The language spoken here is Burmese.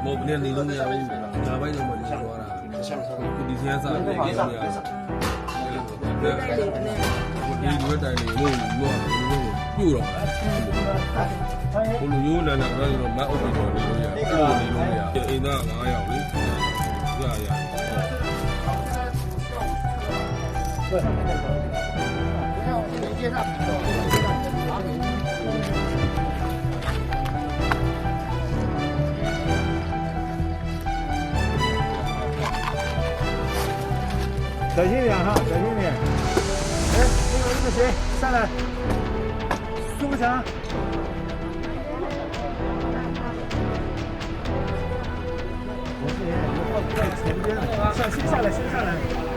冇不连你都没有，哪外头没你说了，估计现在啥都没有。ဒီလိုတိုင်းလေးလို့ပြူတော့ဘလူရိုးနာနာတော့မအုပ်ပြီးတော့နေလို့ရပြူနေလို့ရအိမ်သား9ယောက်လေ小心点哈，小心点。哎，那个谁上来，苏不强。我这人以后在前边了，先下来，先下来。